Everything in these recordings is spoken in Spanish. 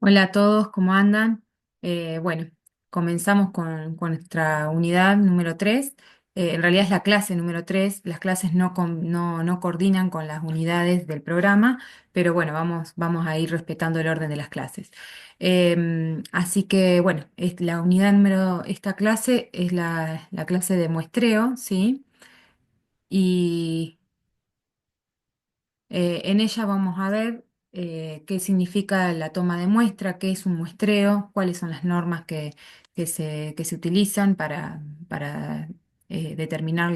Hola a todos, ¿cómo andan? Bueno, comenzamos con nuestra unidad número 3. En realidad es la clase número 3. Las clases no coordinan con las unidades del programa, pero bueno, vamos a ir respetando el orden de las clases. Así que bueno, esta clase es la clase de muestreo, ¿sí? Y en ella vamos a ver qué significa la toma de muestra, qué es un muestreo, cuáles son las normas que se utilizan para determinar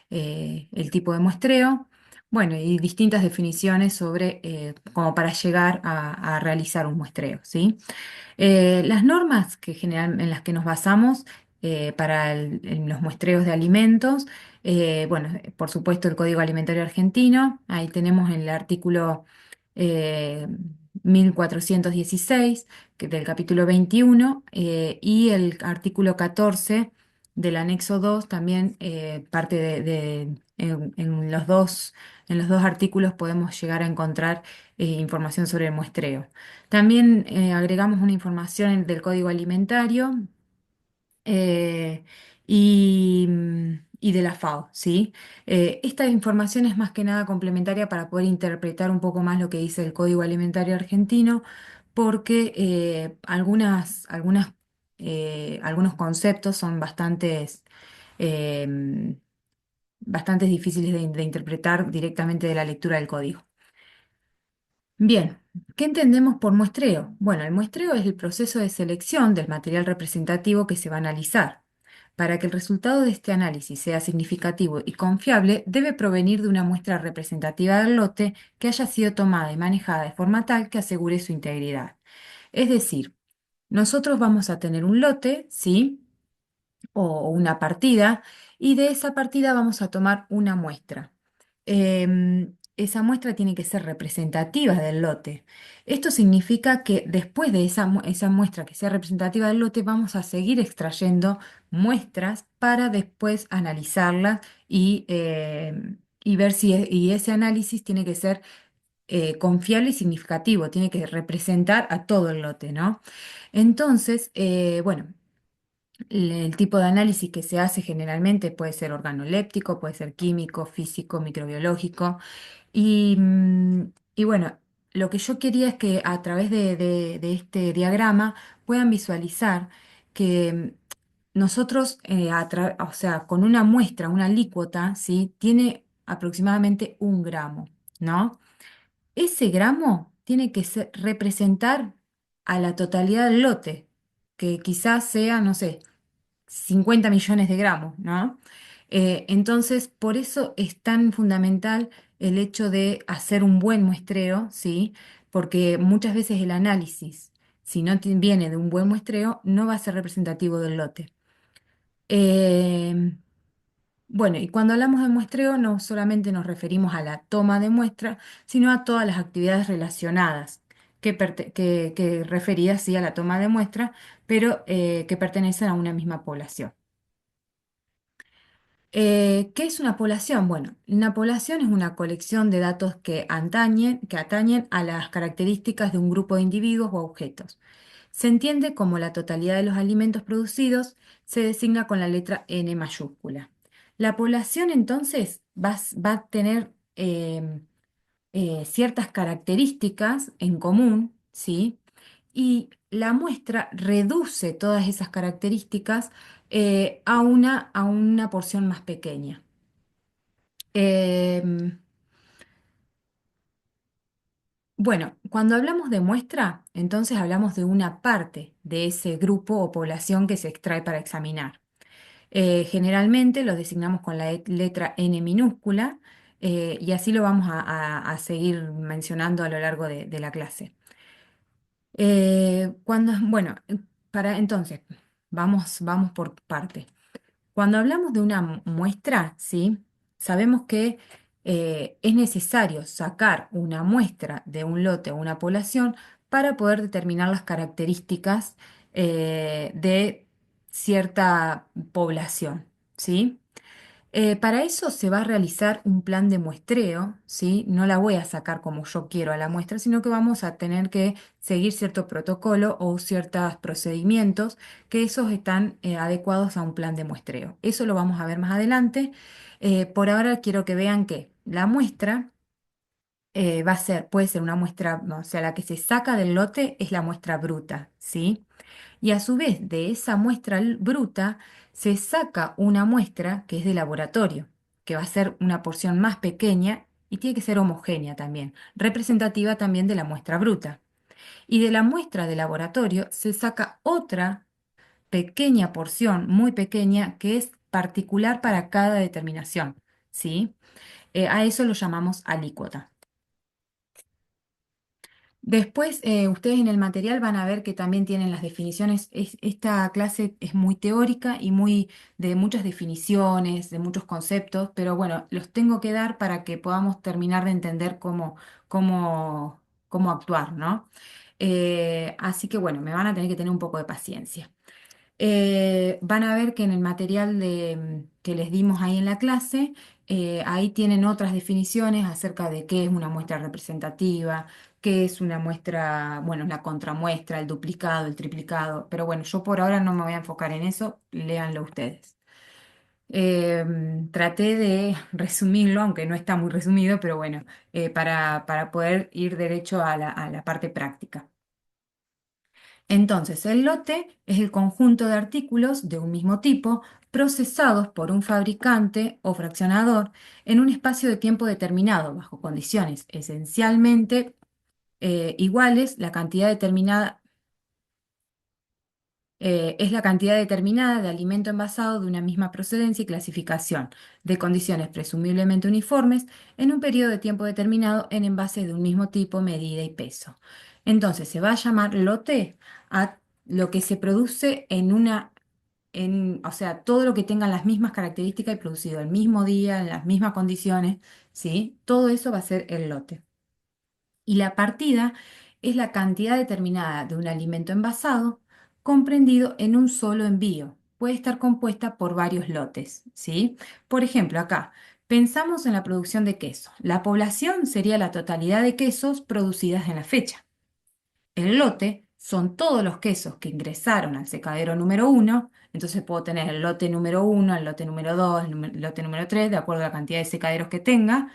el tipo de muestreo. Bueno, y distintas definiciones sobre como para llegar a realizar un muestreo, ¿sí? Las normas en las que nos basamos para en los muestreos de alimentos, bueno, por supuesto el Código Alimentario Argentino, ahí tenemos el artículo eh, 1416 del capítulo 21 y el artículo 14 del anexo 2 también parte en los dos artículos podemos llegar a encontrar información sobre el muestreo. También agregamos una información del código alimentario eh, y de la FAO, ¿sí? Esta información es más que nada complementaria para poder interpretar un poco más lo que dice el Código Alimentario Argentino, porque algunos conceptos son eh, bastantes difíciles de interpretar directamente de la lectura del código. Bien, ¿qué entendemos por muestreo? Bueno, el muestreo es el proceso de selección del material representativo que se va a analizar. Para que el resultado de este análisis sea significativo y confiable, debe provenir de una muestra representativa del lote que haya sido tomada y manejada de forma tal que asegure su integridad. Es decir, nosotros vamos a tener un lote, ¿sí? O una partida, y de esa partida vamos a tomar una muestra. Esa muestra tiene que ser representativa del lote. Esto significa que después de esa muestra que sea representativa del lote, vamos a seguir extrayendo muestras para después analizarlas y ver y ese análisis tiene que ser confiable y significativo, tiene que representar a todo el lote, ¿no? Entonces, bueno. El tipo de análisis que se hace generalmente puede ser organoléptico, puede ser químico, físico, microbiológico. Y bueno, lo que yo quería es que a través de este diagrama puedan visualizar que nosotros, o sea, con una muestra, una alícuota, ¿sí? Tiene aproximadamente 1 gramo, ¿no? Ese gramo tiene que representar a la totalidad del lote, que quizás sea, no sé, 50 millones de gramos, ¿no? Entonces, por eso es tan fundamental el hecho de hacer un buen muestreo, ¿sí? Porque muchas veces el análisis, si no viene de un buen muestreo, no va a ser representativo del lote. Eh, bueno, y cuando hablamos de muestreo, no solamente nos referimos a la toma de muestra, sino a todas las actividades relacionadas que referidas sí a la toma de muestra, pero que pertenecen a una misma población. ¿Qué es una población? Bueno, una población es una colección de datos que atañen a las características de un grupo de individuos o objetos. Se entiende como la totalidad de los alimentos producidos se designa con la letra N mayúscula. La población entonces va a tener ciertas características en común, ¿sí? Y la muestra reduce todas esas características a una porción más pequeña. Em, bueno, cuando hablamos de muestra, entonces hablamos de una parte de ese grupo o población que se extrae para examinar. Generalmente lo designamos con la letra N minúscula y así lo vamos a seguir mencionando a lo largo de la clase. Bueno, entonces, vamos por parte. Cuando hablamos de una muestra, ¿sí? Sabemos que es necesario sacar una muestra de un lote o una población para poder determinar las características de cierta población, ¿sí? Para eso se va a realizar un plan de muestreo, ¿sí? No la voy a sacar como yo quiero a la muestra, sino que vamos a tener que seguir cierto protocolo o ciertos procedimientos que esos están adecuados a un plan de muestreo. Eso lo vamos a ver más adelante. Por ahora quiero que vean que la muestra va a ser, puede ser una muestra, o sea, la que se saca del lote es la muestra bruta, ¿sí? Y a su vez de esa muestra bruta se saca una muestra que es de laboratorio, que va a ser una porción más pequeña y tiene que ser homogénea también, representativa también de la muestra bruta. Y de la muestra de laboratorio se saca otra pequeña porción, muy pequeña, que es particular para cada determinación, ¿sí? A eso lo llamamos alícuota. Después, ustedes en el material van a ver que también tienen las definiciones. Esta clase es muy teórica y muy de muchas definiciones, de muchos conceptos, pero bueno, los tengo que dar para que podamos terminar de entender cómo, cómo actuar, ¿no? Así que bueno, me van a tener que tener un poco de paciencia. Van a ver que en el material que les dimos ahí en la clase, ahí tienen otras definiciones acerca de qué es una muestra representativa, qué es una muestra, bueno, la contramuestra, el duplicado, el triplicado, pero bueno, yo por ahora no me voy a enfocar en eso, léanlo ustedes. Traté de resumirlo, aunque no está muy resumido, pero bueno, para poder ir derecho a a la parte práctica. Entonces, el lote es el conjunto de artículos de un mismo tipo procesados por un fabricante o fraccionador en un espacio de tiempo determinado, bajo condiciones esencialmente iguales. La cantidad determinada es la cantidad determinada de alimento envasado de una misma procedencia y clasificación, de condiciones presumiblemente uniformes, en un periodo de tiempo determinado en envases de un mismo tipo, medida y peso. Entonces, se va a llamar lote a lo que se produce o sea, todo lo que tenga las mismas características y producido el mismo día, en las mismas condiciones, ¿sí? Todo eso va a ser el lote. Y la partida es la cantidad determinada de un alimento envasado comprendido en un solo envío. Puede estar compuesta por varios lotes, ¿sí? Por ejemplo, acá pensamos en la producción de queso. La población sería la totalidad de quesos producidas en la fecha. El lote son todos los quesos que ingresaron al secadero número uno. Entonces puedo tener el lote número uno, el lote número 2, el lote número 3, de acuerdo a la cantidad de secaderos que tenga.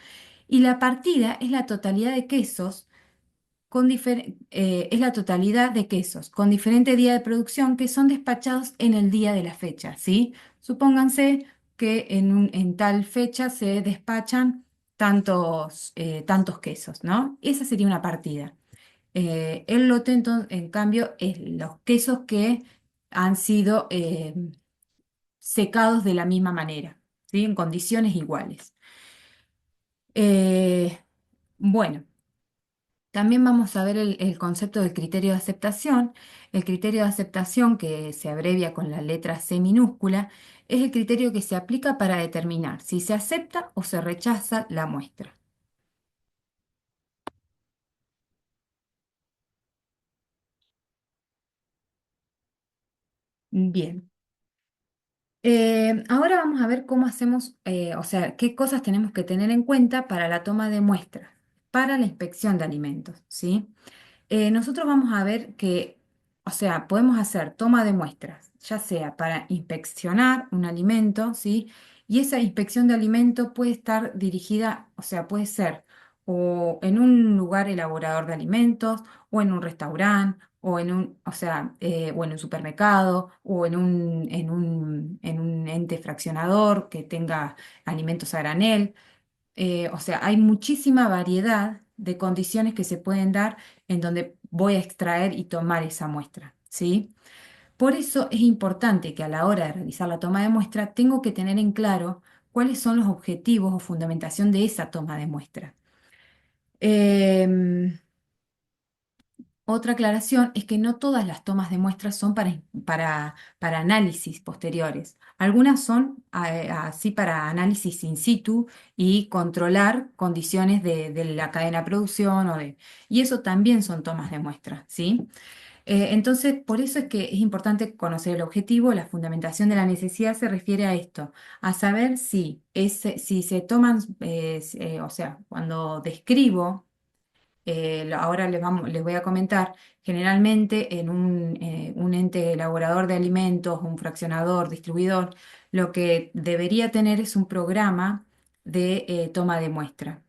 Y la partida es la totalidad de quesos es la totalidad de quesos con diferente día de producción que son despachados en el día de la fecha, ¿sí? Supónganse que en tal fecha se despachan tantos quesos, ¿no? Esa sería una partida. El lote, en cambio, es los quesos que han sido secados de la misma manera, ¿sí? En condiciones iguales. Eh, bueno. También vamos a ver el concepto del criterio de aceptación. El criterio de aceptación, que se abrevia con la letra C minúscula, es el criterio que se aplica para determinar si se acepta o se rechaza la muestra. Bien. Ahora vamos a ver cómo hacemos, o sea, qué cosas tenemos que tener en cuenta para la toma de muestras, para la inspección de alimentos, ¿sí? Nosotros vamos a ver que, o sea, podemos hacer toma de muestras, ya sea para inspeccionar un alimento, ¿sí? Y esa inspección de alimento puede estar dirigida, o sea, puede ser o en un lugar elaborador de alimentos, o en un restaurante, o en o sea, o en un supermercado, o en un ente fraccionador que tenga alimentos a granel. O sea, hay muchísima variedad de condiciones que se pueden dar en donde voy a extraer y tomar esa muestra, ¿sí? Por eso es importante que a la hora de realizar la toma de muestra tengo que tener en claro cuáles son los objetivos o fundamentación de esa toma de muestra. Em, Otra aclaración es que no todas las tomas de muestras son para análisis posteriores. Algunas son así para análisis in situ y controlar condiciones de la cadena de producción y eso también son tomas de muestra, ¿sí? Entonces, por eso es que es importante conocer el objetivo. La fundamentación de la necesidad se refiere a esto, a saber si se toman, o sea, cuando describo, ahora les voy a comentar, generalmente en un ente elaborador de alimentos, un fraccionador, distribuidor, lo que debería tener es un programa de toma de muestra.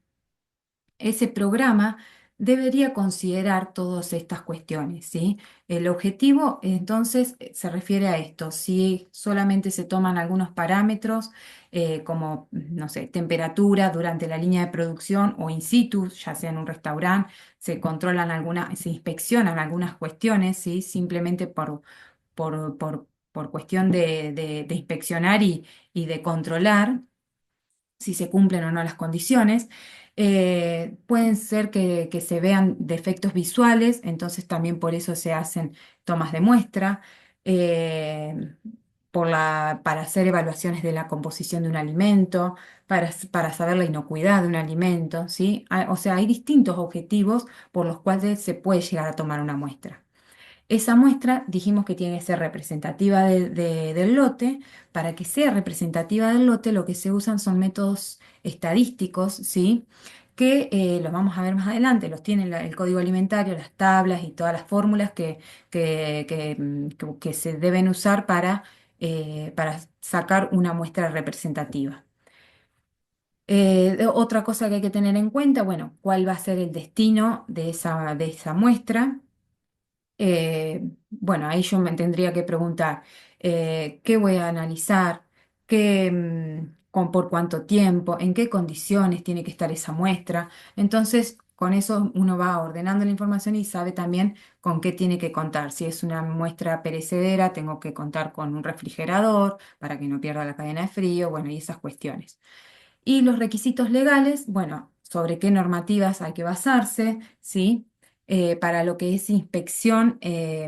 Ese programa debería considerar todas estas cuestiones, ¿sí? El objetivo, entonces, se refiere a esto. Si solamente se toman algunos parámetros, como, no sé, temperatura durante la línea de producción o in situ, ya sea en un restaurante, se controlan algunas, se inspeccionan algunas cuestiones, ¿sí? Simplemente por cuestión de inspeccionar y de controlar si se cumplen o no las condiciones. Pueden ser que se vean defectos visuales, entonces también por eso se hacen tomas de muestra, eh, para hacer evaluaciones de la composición de un alimento, para saber la inocuidad de un alimento, ¿sí? O sea, hay distintos objetivos por los cuales se puede llegar a tomar una muestra. Esa muestra dijimos que tiene que ser representativa del lote. Para que sea representativa del lote, lo que se usan son métodos estadísticos, ¿sí? Que los vamos a ver más adelante, los tiene el código alimentario, las tablas y todas las fórmulas que se deben usar para sacar una muestra representativa. Otra cosa que hay que tener en cuenta, bueno, cuál va a ser el destino de esa muestra. Bueno, ahí yo me tendría que preguntar, ¿qué voy a analizar? ¿Por cuánto tiempo? ¿En qué condiciones tiene que estar esa muestra? Entonces, con eso uno va ordenando la información y sabe también con qué tiene que contar. Si es una muestra perecedera, tengo que contar con un refrigerador para que no pierda la cadena de frío, bueno, y esas cuestiones. Y los requisitos legales, bueno, sobre qué normativas hay que basarse, ¿sí? Para lo que es inspección,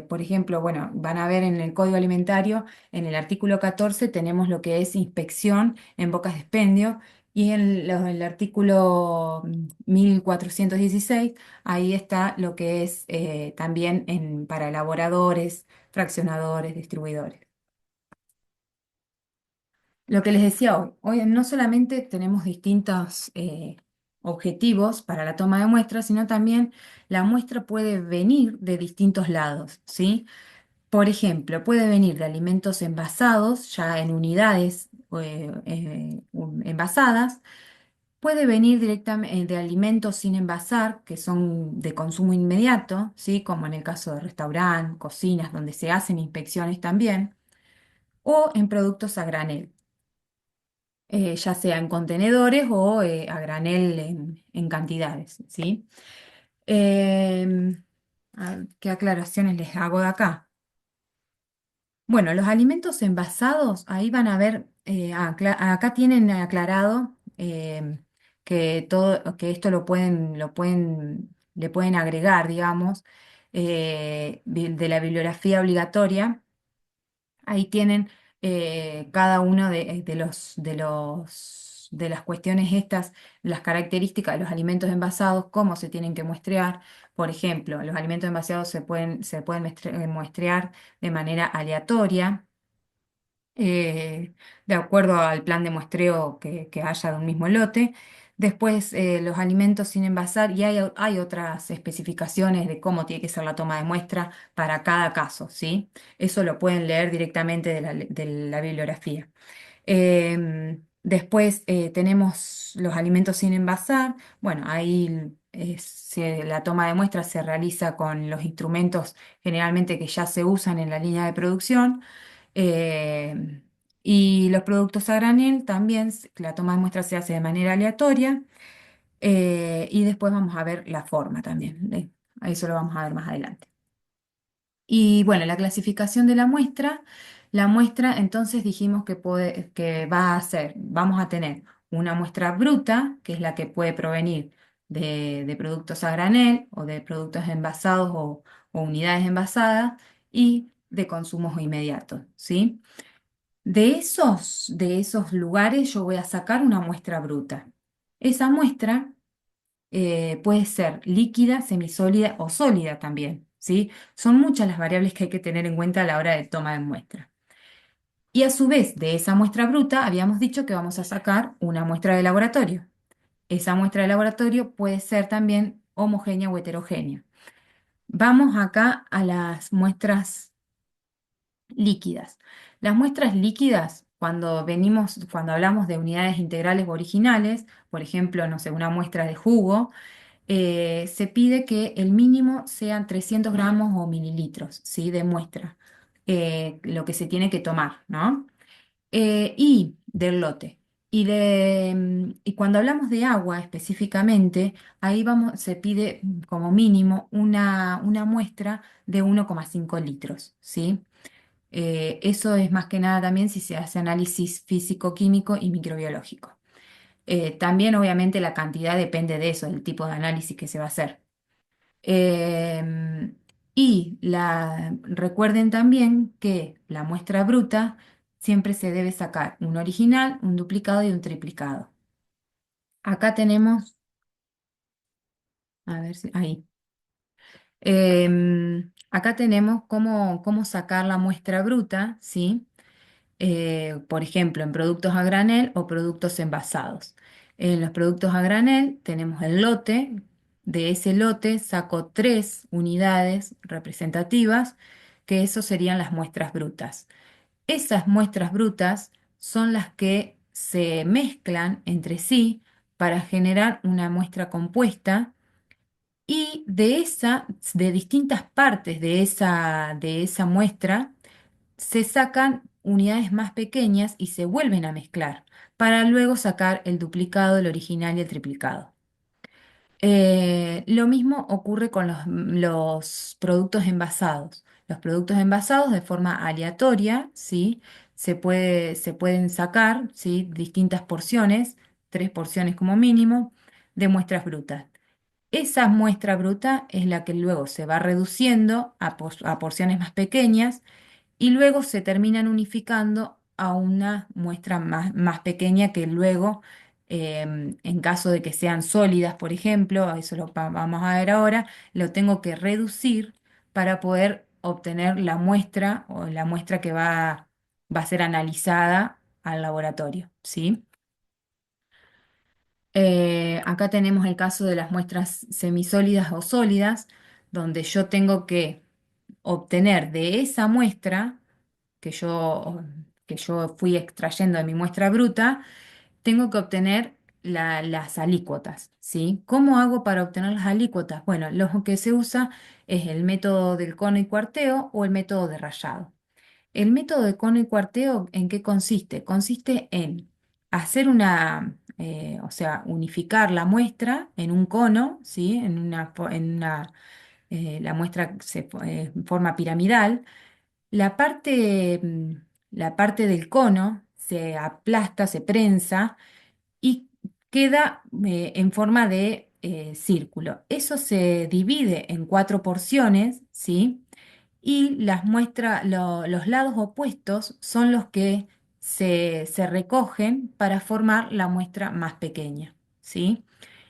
por ejemplo, bueno, van a ver en el Código Alimentario, en el artículo 14 tenemos lo que es inspección en bocas de expendio y en el artículo 1416 ahí está lo que es también para elaboradores, fraccionadores, distribuidores. Lo que les decía hoy no solamente tenemos distintos objetivos para la toma de muestras, sino también la muestra puede venir de distintos lados, ¿sí? Por ejemplo, puede venir de alimentos envasados, ya en unidades envasadas, puede venir directamente de alimentos sin envasar, que son de consumo inmediato, ¿sí? Como en el caso de restaurantes, cocinas, donde se hacen inspecciones también, o en productos a granel, ya sea en contenedores o a granel en cantidades, ¿sí? A ver, ¿qué aclaraciones les hago de acá? Bueno, los alimentos envasados, ahí van a ver, acá tienen aclarado que esto le pueden agregar, digamos, de la bibliografía obligatoria. Ahí tienen cada uno de las cuestiones estas, las características de los alimentos envasados, cómo se tienen que muestrear. Por ejemplo, los alimentos envasados se pueden muestrear de manera aleatoria, de acuerdo al plan de muestreo que haya de un mismo lote. Después, los alimentos sin envasar, y hay otras especificaciones de cómo tiene que ser la toma de muestra para cada caso, ¿sí? Eso lo pueden leer directamente de la bibliografía. Después tenemos los alimentos sin envasar. Bueno, ahí la toma de muestra se realiza con los instrumentos generalmente que ya se usan en la línea de producción. Eh, y los productos a granel también, la toma de muestra se hace de manera aleatoria. Y después vamos a ver la forma también. Eso lo vamos a ver más adelante. Y bueno, la clasificación de la muestra entonces dijimos que vamos a tener una muestra bruta, que es la que puede provenir de productos a granel o de productos envasados o unidades envasadas y de consumos inmediatos, ¿sí? De esos lugares yo voy a sacar una muestra bruta. Esa muestra puede ser líquida, semisólida o sólida también. ¿sí? Son muchas las variables que hay que tener en cuenta a la hora de toma de muestra. Y a su vez, de esa muestra bruta, habíamos dicho que vamos a sacar una muestra de laboratorio. Esa muestra de laboratorio puede ser también homogénea o heterogénea. Vamos acá a las muestras líquidas. Las muestras líquidas, cuando hablamos de unidades integrales o originales, por ejemplo, no sé, una muestra de jugo, se pide que el mínimo sean 300 gramos o mililitros, ¿sí? De muestra, lo que se tiene que tomar, ¿no? Y del lote. Y cuando hablamos de agua específicamente, ahí se pide como mínimo una muestra de 1,5 litros, ¿sí? Eso es más que nada también si se hace análisis físico-químico y microbiológico. También obviamente la cantidad depende de eso, del tipo de análisis que se va a hacer. Em, Recuerden también que la muestra bruta siempre se debe sacar un original, un duplicado y un triplicado. Acá tenemos, a ver si, ahí. Acá tenemos cómo sacar la muestra bruta, ¿sí? Por ejemplo, en productos a granel o productos envasados. En los productos a granel tenemos el lote. De ese lote saco 3 unidades representativas, que eso serían las muestras brutas. Esas muestras brutas son las que se mezclan entre sí para generar una muestra compuesta y de distintas partes de esa muestra se sacan unidades más pequeñas y se vuelven a mezclar para luego sacar el duplicado, el original y el triplicado. Lo mismo ocurre con los productos envasados. Los productos envasados de forma aleatoria, ¿sí? Se pueden sacar, ¿sí? Distintas porciones, 3 porciones como mínimo, de muestras brutas. Esa muestra bruta es la que luego se va reduciendo a porciones más pequeñas y luego se terminan unificando a una muestra más pequeña que luego, en caso de que sean sólidas, por ejemplo, eso vamos a ver ahora, lo tengo que reducir para poder obtener la muestra o la muestra que va a ser analizada al laboratorio, ¿sí? Acá tenemos el caso de las muestras semisólidas o sólidas, donde yo tengo que obtener de esa muestra que yo fui extrayendo de mi muestra bruta, tengo que obtener las alícuotas, ¿sí? ¿Cómo hago para obtener las alícuotas? Bueno, lo que se usa es el método del cono y cuarteo o el método de rayado. El método de cono y cuarteo, ¿en qué consiste? Consiste en hacer o sea, unificar la muestra en un cono, ¿sí? La muestra en forma piramidal. La parte, mm, la parte del cono se aplasta, se prensa y queda en forma de círculo. Eso se divide en 4 porciones, ¿sí? Y los lados opuestos son los que se recogen para formar la muestra más pequeña, ¿sí?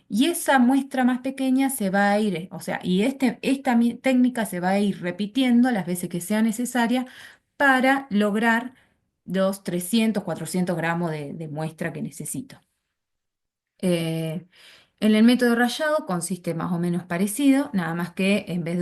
Y esa muestra más pequeña se va a ir, o sea, esta técnica se va a ir repitiendo las veces que sea necesaria para lograr los 300, 400 gramos de muestra que necesito. Eh, en el método rayado consiste más o menos parecido, nada más que en vez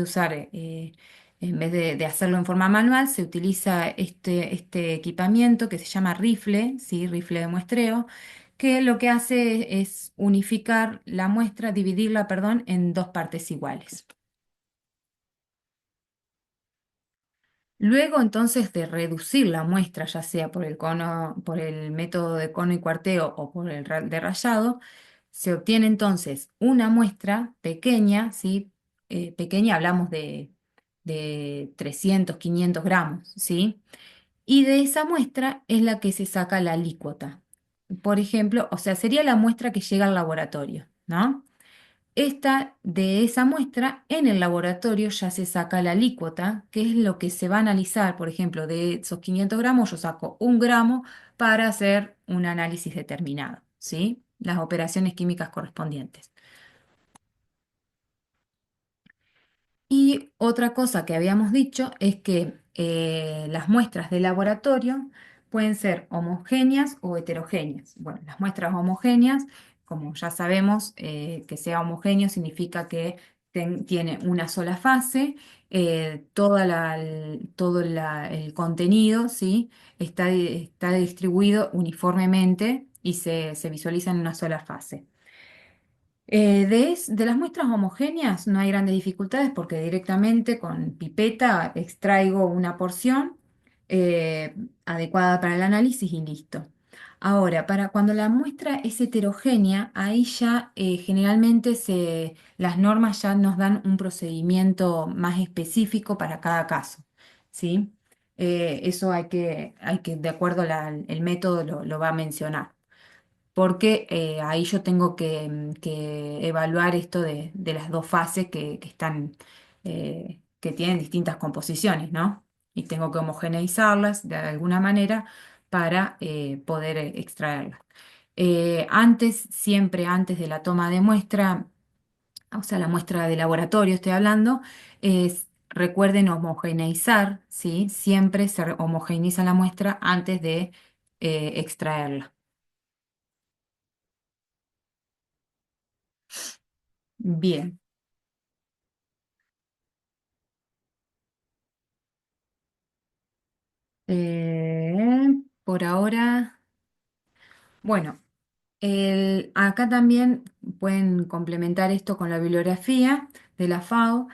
de hacerlo en forma manual, se utiliza este equipamiento que se llama rifle, ¿sí? Rifle de muestreo, que lo que hace es unificar la muestra, dividirla, perdón, en 2 partes iguales. Luego entonces de reducir la muestra, ya sea por el método de cono y cuarteo o por el de rayado, se obtiene entonces una muestra pequeña, ¿sí? Pequeña, hablamos de 300, 500 gramos, ¿sí? Y de esa muestra es la que se saca la alícuota. Por ejemplo, o sea, sería la muestra que llega al laboratorio, ¿no? De esa muestra, en el laboratorio ya se saca la alícuota, que es lo que se va a analizar. Por ejemplo, de esos 500 gramos, yo saco 1 gramo para hacer un análisis determinado, ¿sí? Las operaciones químicas correspondientes. Otra cosa que habíamos dicho es que las muestras de laboratorio pueden ser homogéneas o heterogéneas. Bueno, las muestras homogéneas, como ya sabemos, que sea homogéneo significa que tiene una sola fase, el contenido, ¿sí? Está distribuido uniformemente y se visualiza en una sola fase. De las muestras homogéneas no hay grandes dificultades porque directamente con pipeta extraigo una porción eh, adecuada para el análisis y listo. Ahora, para cuando la muestra es heterogénea, ahí ya generalmente las normas ya nos dan un procedimiento más específico para cada caso, ¿sí? Eso de acuerdo el método lo va a mencionar porque ahí yo tengo que evaluar esto de las dos fases que están, que tienen distintas composiciones, ¿no? Y tengo que homogeneizarlas de alguna manera para poder extraerlas. Siempre antes de la toma de muestra, o sea, la muestra de laboratorio estoy hablando, recuerden homogeneizar, ¿sí? Siempre se homogeneiza la muestra antes de extraerla. Bien. Por ahora, bueno, acá también pueden complementar esto con la bibliografía de la FAO.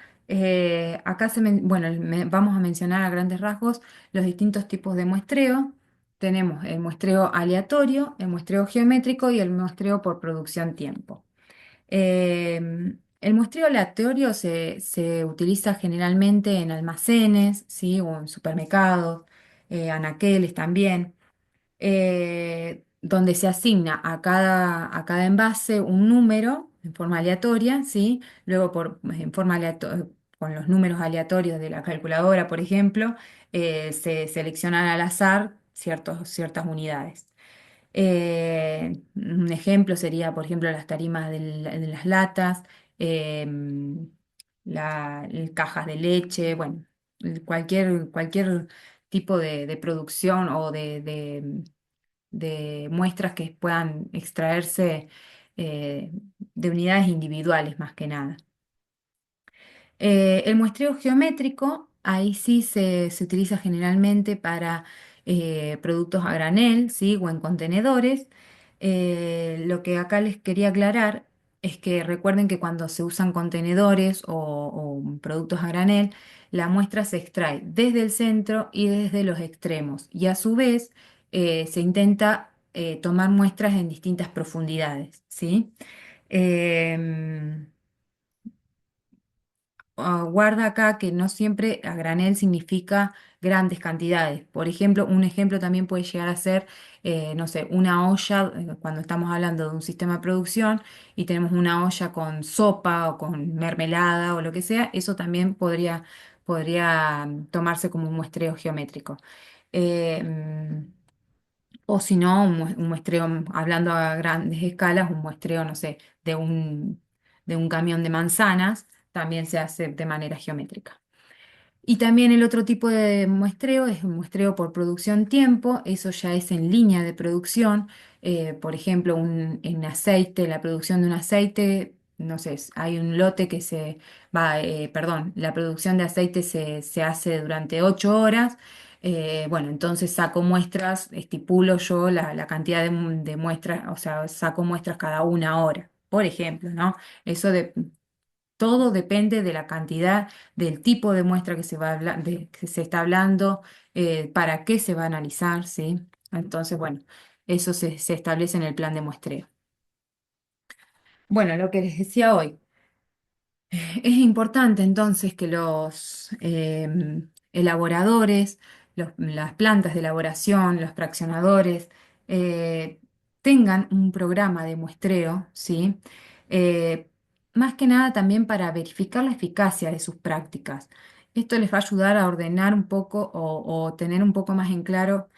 Acá bueno, vamos a mencionar a grandes rasgos los distintos tipos de muestreo. Tenemos el muestreo aleatorio, el muestreo geométrico y el muestreo por producción tiempo. El muestreo aleatorio se utiliza generalmente en almacenes, ¿sí? O en supermercados, anaqueles también, donde se asigna a cada envase un número en forma aleatoria, ¿sí? Luego en forma con los números aleatorios de la calculadora, por ejemplo, se seleccionan al azar ciertas unidades. Un ejemplo sería, por ejemplo, las tarimas de las latas, cajas de leche, bueno, cualquier tipo de producción o de muestras que puedan extraerse eh, de unidades individuales más que nada. El muestreo geométrico, ahí sí se utiliza generalmente para productos a granel, ¿sí? O en contenedores. Lo que acá les quería aclarar es que recuerden que cuando se usan contenedores o productos a granel, la muestra se extrae desde el centro y desde los extremos. Y a su vez se intenta tomar muestras en distintas profundidades, ¿sí? Em, Guarda acá que no siempre a granel significa grandes cantidades. Por ejemplo, un ejemplo también puede llegar a ser, no sé, una olla, cuando estamos hablando de un sistema de producción y tenemos una olla con sopa o con mermelada o lo que sea, eso también podría tomarse como un muestreo geométrico. Eh, mm, o si no, un muestreo, hablando a grandes escalas, un muestreo, no sé, de un camión de manzanas, también se hace de manera geométrica. Y también el otro tipo de muestreo es un muestreo por producción tiempo, eso ya es en línea de producción. Por ejemplo, en aceite, la producción de un aceite, no sé, hay un lote perdón, la producción de aceite se hace durante 8 horas. Bueno, entonces saco muestras, estipulo yo la cantidad de muestras, o sea, saco muestras cada una hora, por ejemplo, ¿no? Eso todo depende de la cantidad, del tipo de muestra que se está hablando, para qué se va a analizar, ¿sí? Entonces, bueno, eso se establece en el plan de muestreo. Bueno, lo que les decía hoy. Es importante entonces que los elaboradores, las plantas de elaboración, los fraccionadores, eh, tengan un programa de muestreo, ¿sí? Eh, Más que nada también para verificar la eficacia de sus prácticas. Esto les va a ayudar a ordenar un poco o tener un poco más en claro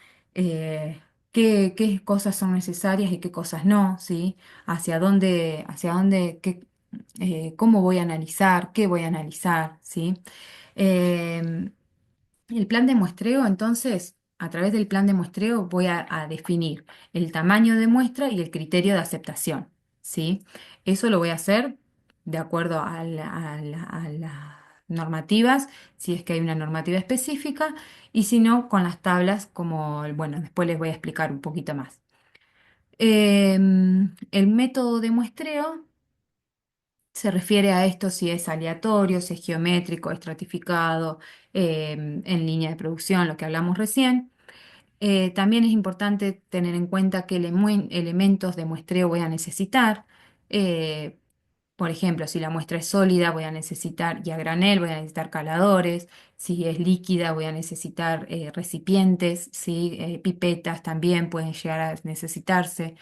qué cosas son necesarias y qué cosas no, ¿sí? Hacia dónde, cómo voy a analizar, qué voy a analizar, ¿sí? Em, el plan de muestreo, entonces, a través del plan de muestreo voy a definir el tamaño de muestra y el criterio de aceptación, ¿sí? Eso lo voy a hacer de acuerdo a las normativas, si es que hay una normativa específica, y si no, con las tablas, como, bueno, después les voy a explicar un poquito más. El método de muestreo se refiere a esto si es aleatorio, si es geométrico, estratificado, en línea de producción, lo que hablamos recién. También es importante tener en cuenta qué elementos de muestreo voy a necesitar. Eh, por ejemplo, si la muestra es sólida, voy a necesitar, y a granel, voy a necesitar caladores. Si es líquida, voy a necesitar recipientes, ¿sí? Pipetas también pueden llegar a necesitarse.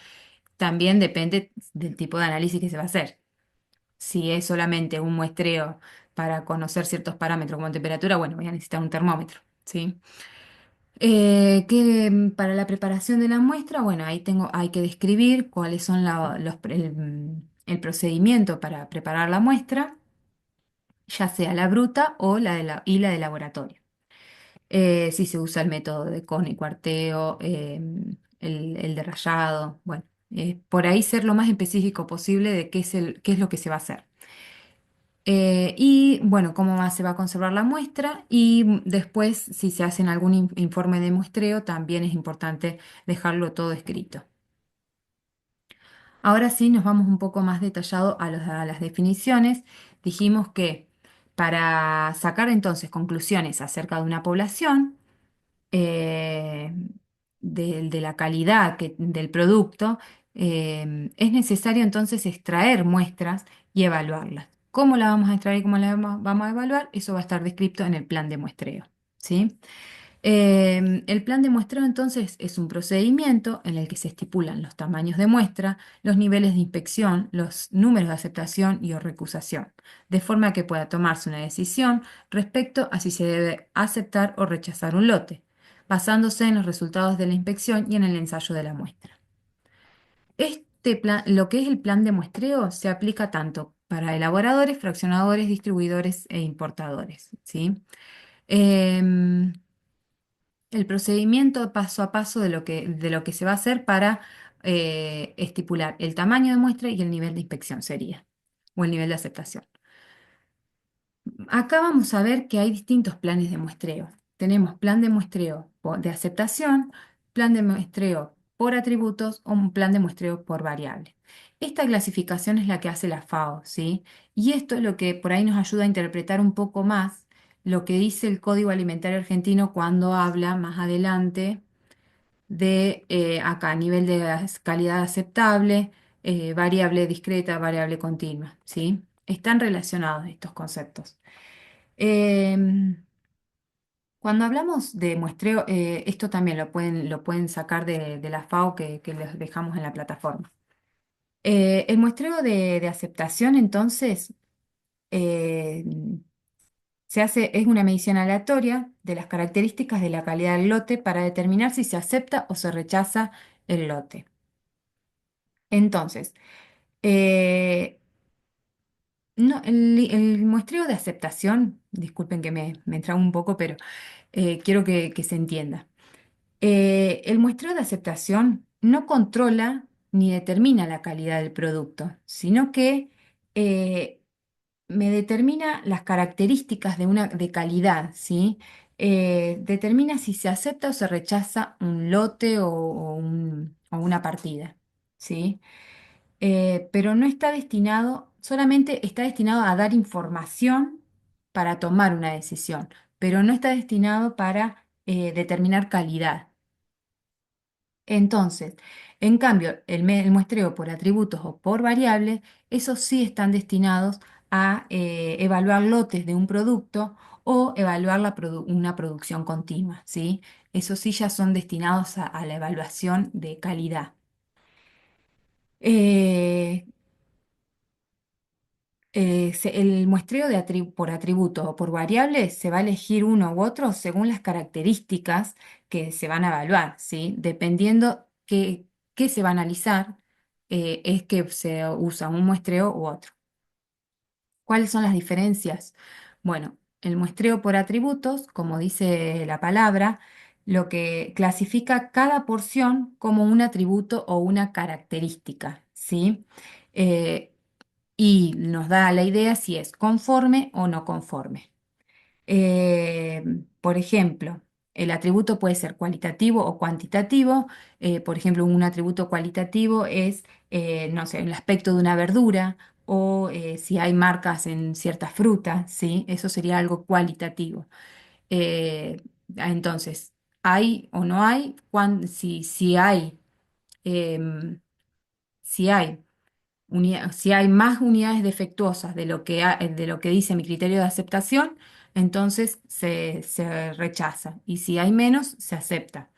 También depende del tipo de análisis que se va a hacer. Si es solamente un muestreo para conocer ciertos parámetros como temperatura, bueno, voy a necesitar un termómetro, ¿sí? Para la preparación de la muestra, bueno, hay que describir cuáles son el procedimiento para preparar la muestra, ya sea la bruta o y la de laboratorio. Si se usa el método de Kohn y cuarteo, el de rayado, bueno, por ahí ser lo más específico posible de qué es lo que se va a hacer. Y bueno, cómo se va a conservar la muestra y después, si se hacen algún informe de muestreo, también es importante dejarlo todo escrito. Ahora sí, nos vamos un poco más detallado a las definiciones. Dijimos que para sacar entonces conclusiones acerca de una población, eh, de la calidad del producto, es necesario entonces extraer muestras y evaluarlas. ¿Cómo la vamos a extraer y cómo la vamos a evaluar? Eso va a estar descrito en el plan de muestreo, ¿sí? El plan de muestreo entonces es un procedimiento en el que se estipulan los tamaños de muestra, los niveles de inspección, los números de aceptación y o recusación, de forma que pueda tomarse una decisión respecto a si se debe aceptar o rechazar un lote, basándose en los resultados de la inspección y en el ensayo de la muestra. Lo que es el plan de muestreo se aplica tanto para elaboradores, fraccionadores, distribuidores e importadores, ¿sí? Em, el procedimiento paso a paso de lo que se va a hacer para estipular el tamaño de muestra y el nivel de inspección sería, o el nivel de aceptación. Acá vamos a ver que hay distintos planes de muestreo. Tenemos plan de muestreo de aceptación, plan de muestreo por atributos o un plan de muestreo por variable. Esta clasificación es la que hace la FAO, ¿sí? Y esto es lo que por ahí nos ayuda a interpretar un poco más lo que dice el Código Alimentario Argentino cuando habla más adelante de acá, nivel de calidad aceptable, variable discreta, variable continua, ¿sí? Están relacionados estos conceptos. Em, Cuando hablamos de muestreo, esto también lo pueden sacar de la FAO que les dejamos en la plataforma. El muestreo de aceptación, entonces, eh, es una medición aleatoria de las características de la calidad del lote para determinar si se acepta o se rechaza el lote. Entonces, eh, no, el muestreo de aceptación, disculpen que me trago un poco, pero quiero que se entienda. El muestreo de aceptación no controla ni determina la calidad del producto, sino que eh, me determina las características de calidad, ¿sí? Determina si se acepta o se rechaza un lote o una partida, ¿sí? Pero no está destinado, solamente está destinado a dar información para tomar una decisión, pero no está destinado para determinar calidad. Entonces, en cambio, el muestreo por atributos o por variables, esos sí están destinados a evaluar lotes de un producto o evaluar una producción continua, ¿sí? Esos sí ya son destinados a la evaluación de calidad. Eh, el muestreo por atributo o por variable se va a elegir uno u otro según las características que se van a evaluar, ¿sí? Dependiendo qué se va a analizar, es que se usa un muestreo u otro. ¿Cuáles son las diferencias? Bueno, el muestreo por atributos, como dice la palabra, lo que clasifica cada porción como un atributo o una característica, ¿sí? Eh, y nos da la idea si es conforme o no conforme. Eh, por ejemplo, el atributo puede ser cualitativo o cuantitativo. Por ejemplo, un atributo cualitativo es, no sé, el aspecto de una verdura o si hay marcas en cierta fruta, ¿sí? Eso sería algo cualitativo. Eh, entonces, ¿hay o no hay? Si hay, em, si hay si hay más unidades defectuosas de lo que dice mi criterio de aceptación, entonces se rechaza. Y si hay menos, se acepta.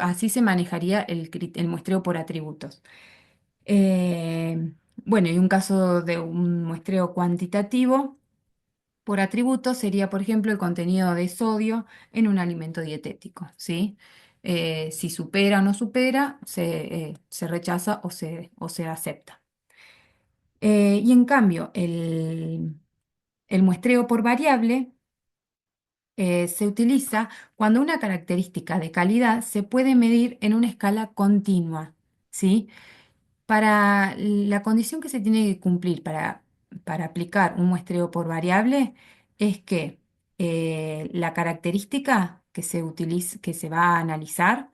Así se manejaría el muestreo por atributos. Eh, bueno, y un caso de un muestreo cuantitativo por atributos sería, por ejemplo, el contenido de sodio en un alimento dietético, ¿sí? Si supera o no supera, se rechaza o se acepta. Y en cambio, el muestreo por variable se utiliza cuando una característica de calidad se puede medir en una escala continua, ¿sí? Para la condición que se tiene que cumplir para aplicar un muestreo por variable es que la característica que se va a analizar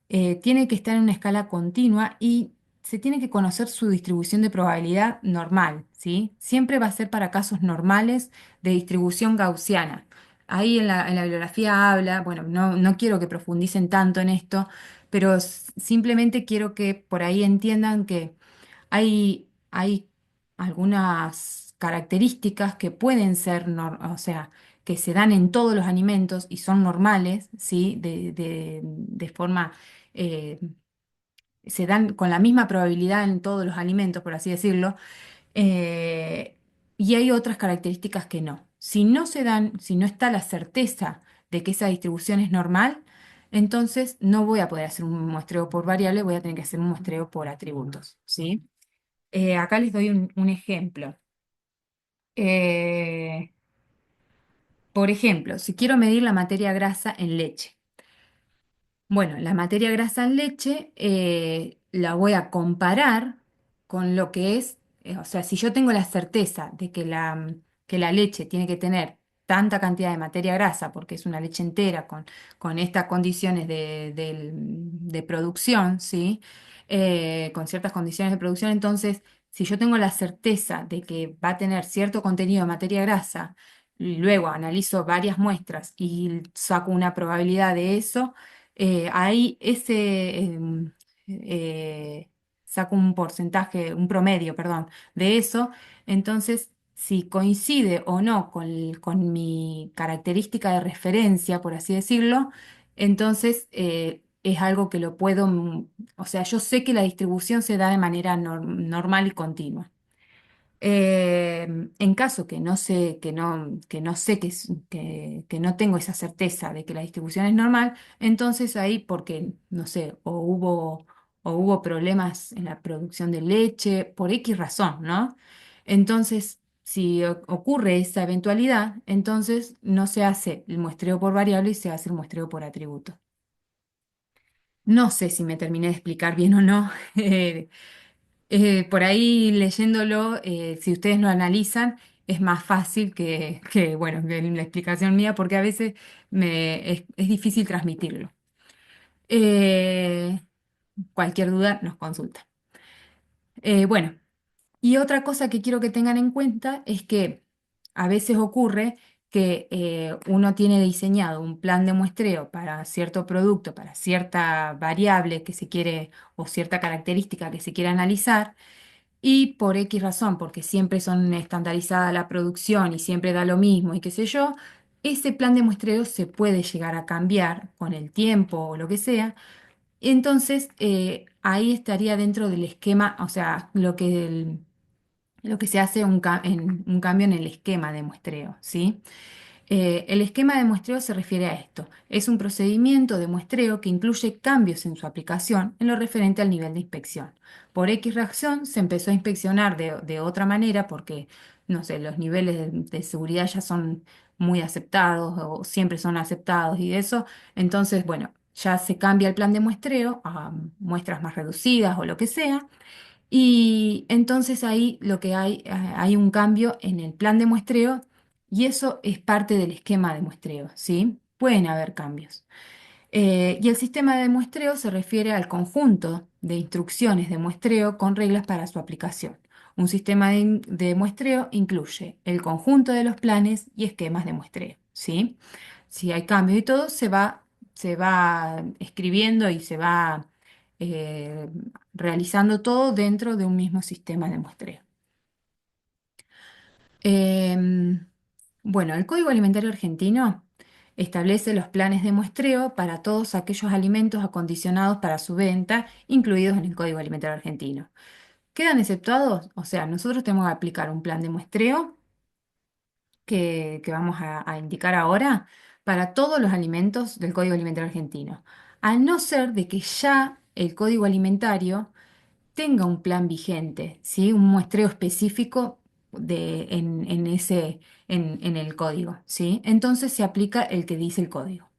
tiene que estar en una escala continua y se tiene que conocer su distribución de probabilidad normal, ¿sí? Siempre va a ser para casos normales de distribución gaussiana. Ahí en la bibliografía habla, bueno, no quiero que profundicen tanto en esto, pero simplemente quiero que por ahí entiendan que hay algunas características que pueden ser, o sea, que se dan en todos los alimentos y son normales, ¿sí? De forma, eh, se dan con la misma probabilidad en todos los alimentos, por así decirlo, eh, y hay otras características que no. Si no se dan, si no está la certeza de que esa distribución es normal, entonces no voy a poder hacer un muestreo por variable, voy a tener que hacer un muestreo por atributos, ¿sí? Acá les doy un ejemplo. Eh, por ejemplo, si quiero medir la materia grasa en leche. Bueno, la materia grasa en leche la voy a comparar con lo que es, o sea, si yo tengo la certeza de que que la leche tiene que tener tanta cantidad de materia grasa, porque es una leche entera con estas condiciones de producción, ¿sí? Con ciertas condiciones de producción, entonces, si yo tengo la certeza de que va a tener cierto contenido de materia grasa, y luego analizo varias muestras y saco una probabilidad de eso, ahí eh, saco un porcentaje, un promedio, perdón, de eso. Entonces, si coincide o no con mi característica de referencia, por así decirlo, entonces es algo que lo puedo, o sea, yo sé que la distribución se da de manera normal y continua. En caso que no sé, que no sé que no tengo esa certeza de que la distribución es normal, entonces ahí porque, no sé, o hubo problemas en la producción de leche, por X razón, ¿no? Entonces, si ocurre esa eventualidad, entonces no se hace el muestreo por variable y se hace el muestreo por atributo. No sé si me terminé de explicar bien o no. Por ahí leyéndolo, si ustedes lo analizan, es más fácil bueno, que la explicación mía, porque a veces es difícil transmitirlo. Eh, Cualquier duda nos consulta. Bueno, y otra cosa que quiero que tengan en cuenta es que a veces ocurre que uno tiene diseñado un plan de muestreo para cierto producto, para cierta variable que se quiere o cierta característica que se quiere analizar. Y por X razón, porque siempre son estandarizada la producción y siempre da lo mismo y qué sé yo, ese plan de muestreo se puede llegar a cambiar con el tiempo o lo que sea. Entonces, ahí estaría dentro del esquema, o sea, lo que se hace un cambio en el esquema de muestreo, ¿sí? El esquema de muestreo se refiere a esto. Es un procedimiento de muestreo que incluye cambios en su aplicación en lo referente al nivel de inspección. Por X razón se empezó a inspeccionar de otra manera porque no sé, los niveles de seguridad ya son muy aceptados o siempre son aceptados y eso, entonces, bueno, ya se cambia el plan de muestreo a muestras más reducidas o lo que sea. Y entonces ahí lo que hay un cambio en el plan de muestreo y eso es parte del esquema de muestreo, ¿sí? Pueden haber cambios. Y el sistema de muestreo se refiere al conjunto de instrucciones de muestreo con reglas para su aplicación. Un sistema de muestreo incluye el conjunto de los planes y esquemas de muestreo, ¿sí? Si hay cambios y todo, se va escribiendo y se va eh, realizando todo dentro de un mismo sistema de muestreo. Em, bueno, el Código Alimentario Argentino establece los planes de muestreo para todos aquellos alimentos acondicionados para su venta, incluidos en el Código Alimentario Argentino. ¿Quedan exceptuados? O sea, nosotros tenemos que aplicar un plan de muestreo que vamos a indicar ahora para todos los alimentos del Código Alimentario Argentino, al no ser de que ya el Código Alimentario tenga un plan vigente, ¿sí? Un muestreo específico en el código, ¿sí? Entonces se aplica el que dice el código.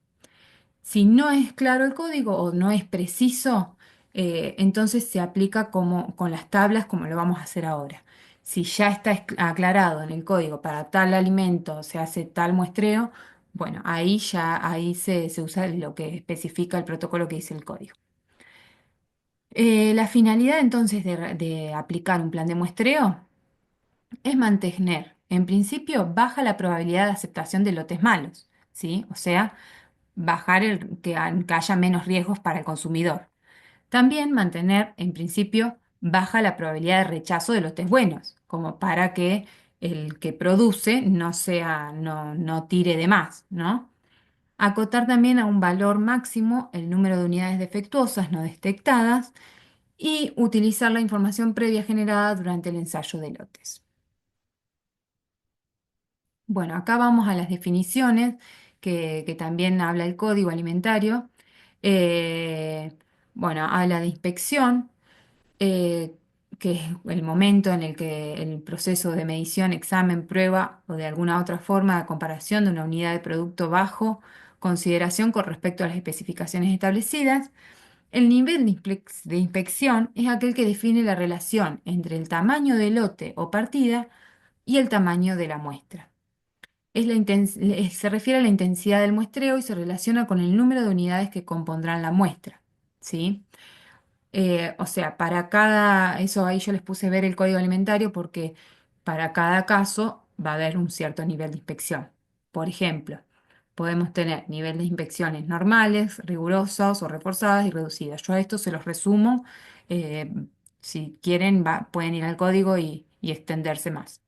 Si no es claro el código o no es preciso, entonces se aplica como con las tablas como lo vamos a hacer ahora. Si ya está aclarado en el código para tal alimento se hace tal muestreo, bueno, ahí se usa lo que especifica el protocolo que dice el código. La finalidad entonces de aplicar un plan de muestreo es mantener, en principio, baja la probabilidad de aceptación de lotes malos, ¿sí? O sea, bajar que haya menos riesgos para el consumidor. También mantener, en principio, baja la probabilidad de rechazo de lotes buenos, como para que el que produce no tire de más, ¿no? Acotar también a un valor máximo el número de unidades defectuosas no detectadas y utilizar la información previa generada durante el ensayo de lotes. Bueno, acá vamos a las definiciones que también habla el código alimentario. Eh, bueno, habla de inspección, eh, que es el momento en el que el proceso de medición, examen, prueba o de alguna otra forma de comparación de una unidad de producto bajo consideración con respecto a las especificaciones establecidas. El nivel de inspección es aquel que define la relación entre el tamaño del lote o partida y el tamaño de la muestra. Se refiere a la intensidad del muestreo y se relaciona con el número de unidades que compondrán la muestra, ¿sí? O sea, eso ahí yo les puse ver el código alimentario porque para cada caso va a haber un cierto nivel de inspección. Por ejemplo, podemos tener nivel de inspecciones normales, rigurosas o reforzadas y reducidas. Yo a esto se los resumo. eh, si quieren, pueden ir al código y extenderse más.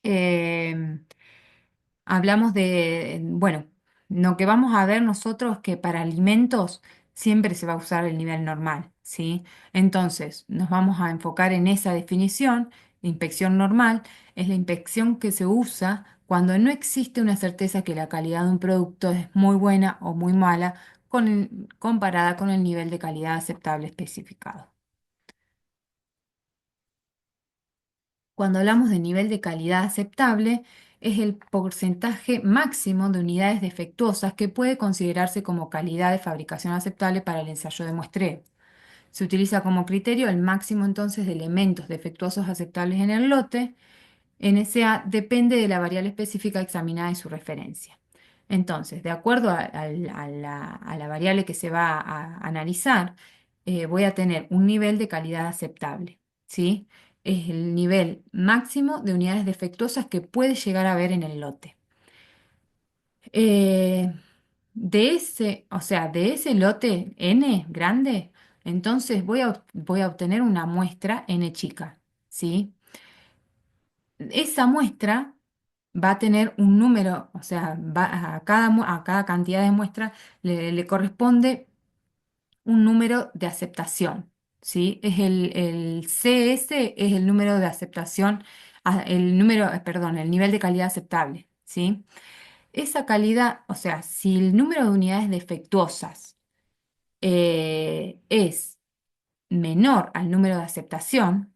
Em, Hablamos bueno, lo que vamos a ver nosotros es que para alimentos siempre se va a usar el nivel normal, ¿sí? Entonces, nos vamos a enfocar en esa definición. La inspección normal es la inspección que se usa cuando no existe una certeza que la calidad de un producto es muy buena o muy mala comparada con el nivel de calidad aceptable especificado. Cuando hablamos de nivel de calidad aceptable, es el porcentaje máximo de unidades defectuosas que puede considerarse como calidad de fabricación aceptable para el ensayo de muestreo. Se utiliza como criterio el máximo entonces de elementos defectuosos aceptables en el lote. NSA depende de la variable específica examinada y su referencia. Entonces, de acuerdo a la variable que se va a analizar, voy a tener un nivel de calidad aceptable, ¿sí? Es el nivel máximo de unidades defectuosas que puede llegar a haber en el lote. Eh, o sea, de ese lote N grande, entonces voy a obtener una muestra N chica, ¿sí? Esa muestra va a tener un número, o sea, a cada cantidad de muestras le corresponde un número de aceptación, ¿sí? El CS es el número de aceptación, perdón, el nivel de calidad aceptable, ¿sí? Esa calidad, o sea, si el número de unidades defectuosas es menor al número de aceptación,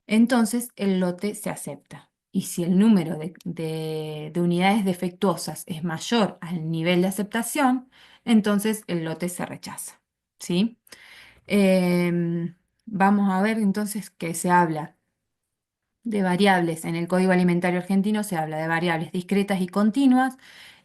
entonces el lote se acepta. Y si el número de unidades defectuosas es mayor al nivel de aceptación, entonces el lote se rechaza. ¿Sí? Vamos a ver entonces que se habla de variables. En el Código Alimentario Argentino se habla de variables discretas y continuas.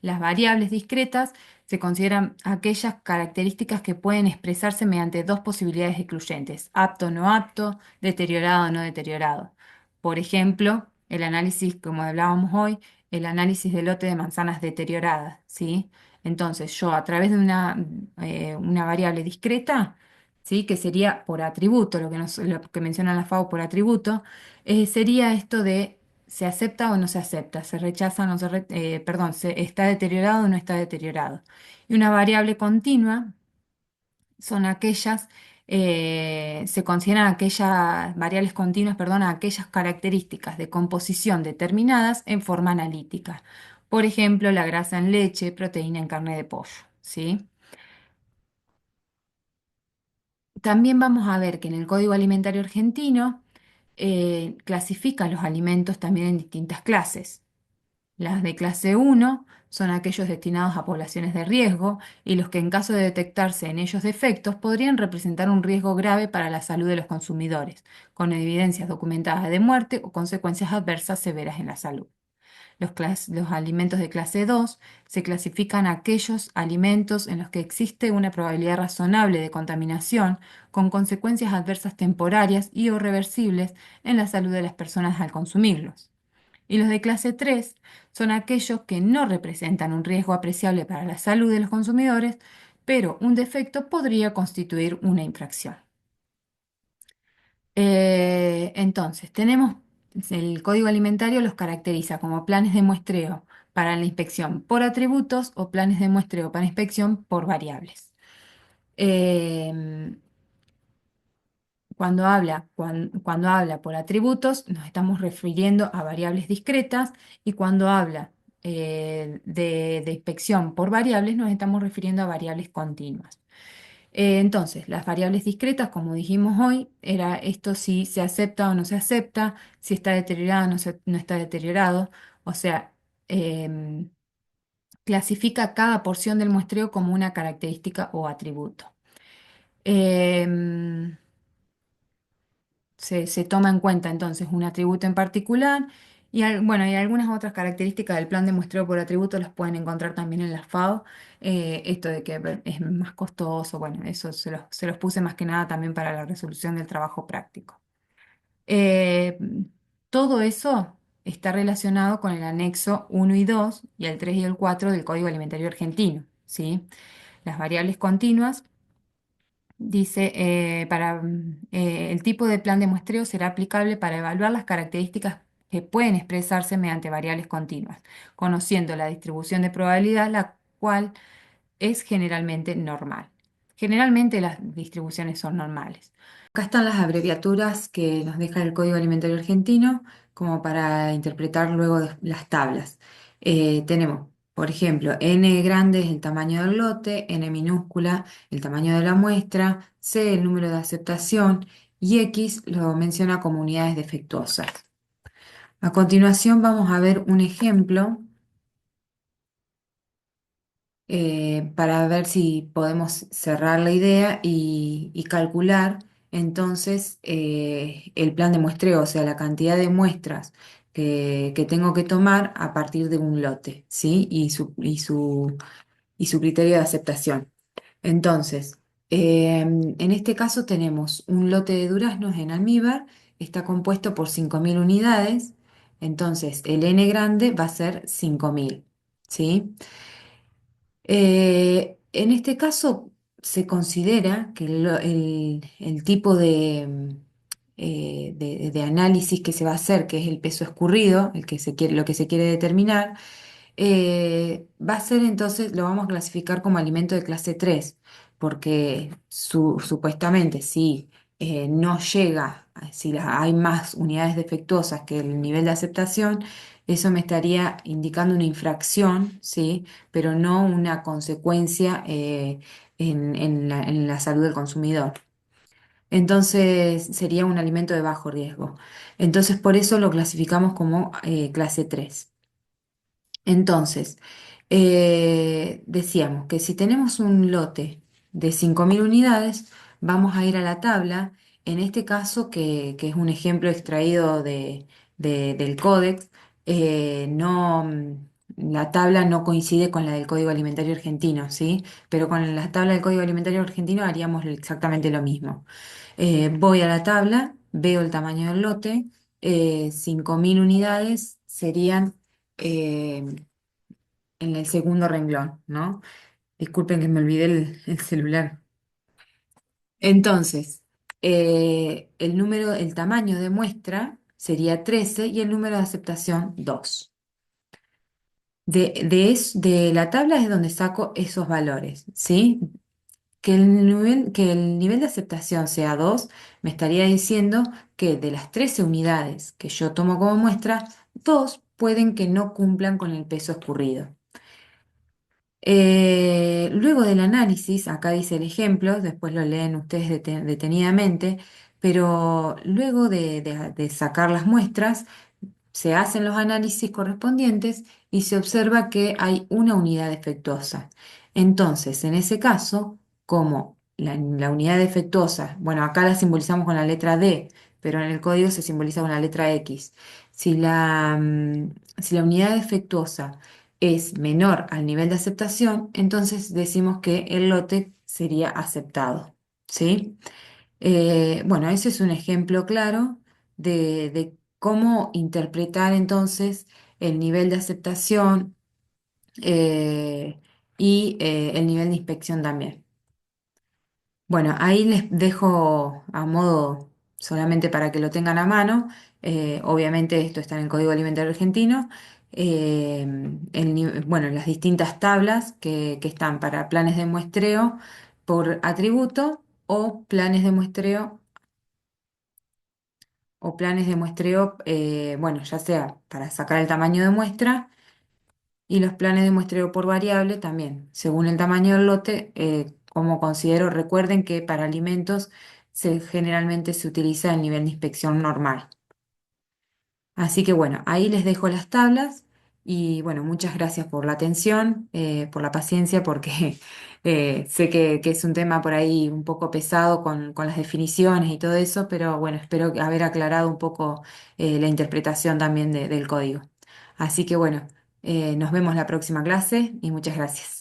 Las variables discretas se consideran aquellas características que pueden expresarse mediante dos posibilidades excluyentes: apto o no apto, deteriorado o no deteriorado. Por ejemplo, el análisis, como hablábamos hoy, el análisis de lote de manzanas deterioradas, ¿sí? Entonces, yo a través de una variable discreta, ¿sí? Que sería por atributo, lo que menciona la FAO por atributo, sería esto de se acepta o no se acepta, se rechaza o no se, perdón, se está deteriorado o no está deteriorado. Y una variable continua son aquellas, se consideran aquellas variables continuas, perdón, aquellas características de composición determinadas en forma analítica. Por ejemplo, la grasa en leche, proteína en carne de pollo, ¿sí? También vamos a ver que en el Código Alimentario Argentino clasifica los alimentos también en distintas clases. Las de clase uno son aquellos destinados a poblaciones de riesgo y los que en caso de detectarse en ellos defectos podrían representar un riesgo grave para la salud de los consumidores, con evidencias documentadas de muerte o consecuencias adversas severas en la salud. Los alimentos de clase 2 se clasifican aquellos alimentos en los que existe una probabilidad razonable de contaminación con consecuencias adversas temporarias y o reversibles en la salud de las personas al consumirlos. Y los de clase 3 son aquellos que no representan un riesgo apreciable para la salud de los consumidores, pero un defecto podría constituir una infracción. Entonces, tenemos el código alimentario los caracteriza como planes de muestreo para la inspección por atributos o planes de muestreo para inspección por variables. Eh, cuando habla por atributos, nos estamos refiriendo a variables discretas, y cuando habla de inspección por variables, nos estamos refiriendo a variables continuas. Entonces, las variables discretas, como dijimos hoy, era esto: si se acepta o no se acepta, si está deteriorado o no está deteriorado. O sea, em, clasifica cada porción del muestreo como una característica o atributo. Em, se toma en cuenta entonces un atributo en particular, y bueno, y algunas otras características del plan de muestreo por atributo las pueden encontrar también en la FAO. Esto de que es más costoso, bueno, eso se los puse más que nada también para la resolución del trabajo práctico. Eh, Todo eso está relacionado con el anexo 1 y 2 y el 3 y el 4 del Código Alimentario Argentino, ¿sí? Las variables continuas. Dice, el tipo de plan de muestreo será aplicable para evaluar las características que pueden expresarse mediante variables continuas, conociendo la distribución de probabilidad, la cual es generalmente normal. Generalmente las distribuciones son normales. Acá están las abreviaturas que nos deja el Código Alimentario Argentino como para interpretar luego las tablas. Tenemos, por ejemplo, N grande es el tamaño del lote, N minúscula el tamaño de la muestra, C el número de aceptación y X lo menciona como unidades defectuosas. A continuación vamos a ver un ejemplo para ver si podemos cerrar la idea y calcular entonces el plan de muestreo, o sea, la cantidad de muestras que tengo que tomar a partir de un lote, ¿sí? Y su criterio de aceptación. Entonces, en este caso tenemos un lote de duraznos en almíbar, está compuesto por 5.000 unidades, entonces el N grande va a ser 5.000, ¿sí? En este caso se considera que el tipo de análisis que se va a hacer, que es el peso escurrido, lo que se quiere determinar, va a ser entonces, lo vamos a clasificar como alimento de clase 3 porque supuestamente si no llega, si hay más unidades defectuosas que el nivel de aceptación, eso me estaría indicando una infracción, ¿sí? Pero no una consecuencia en la salud del consumidor. Entonces sería un alimento de bajo riesgo. Entonces por eso lo clasificamos como clase 3. Entonces, decíamos que si tenemos un lote de 5.000 unidades, vamos a ir a la tabla, en este caso que es un ejemplo extraído del Códex, no, la tabla no coincide con la del Código Alimentario Argentino, ¿sí? Pero con la tabla del Código Alimentario Argentino haríamos exactamente lo mismo. Voy a la tabla, veo el tamaño del lote, 5.000 unidades serían eh, en el segundo renglón, ¿no? Disculpen que me olvidé el celular. Entonces, el tamaño de muestra sería 13 y el número de aceptación 2. De la tabla es donde saco esos valores, ¿sí? Que el nivel de aceptación sea 2 me estaría diciendo que de las 13 unidades que yo tomo como muestra, 2 pueden que no cumplan con el peso escurrido. Luego del análisis, acá dice el ejemplo, después lo leen ustedes detenidamente, pero luego de sacar las muestras, se hacen los análisis correspondientes y se observa que hay una unidad defectuosa. Entonces, en ese caso, como la unidad defectuosa, bueno, acá la simbolizamos con la letra D, pero en el código se simboliza con la letra X. Si la unidad defectuosa es menor al nivel de aceptación, entonces decimos que el lote sería aceptado, ¿sí? Bueno, ese es un ejemplo claro de cómo interpretar entonces el nivel de aceptación y el nivel de inspección también. Bueno, ahí les dejo a modo solamente para que lo tengan a mano. Obviamente esto está en el Código Alimentario Argentino. Bueno, las distintas tablas que están para planes de muestreo por atributo o planes de muestreo, bueno, ya sea para sacar el tamaño de muestra y los planes de muestreo por variable también, según el tamaño del lote, como considero, recuerden que para alimentos generalmente se utiliza el nivel de inspección normal. Así que bueno, ahí les dejo las tablas y bueno, muchas gracias por la atención, por la paciencia, porque sé que es un tema por ahí un poco pesado con las definiciones y todo eso, pero bueno, espero haber aclarado un poco la interpretación también del código. Así que bueno, nos vemos la próxima clase y muchas gracias.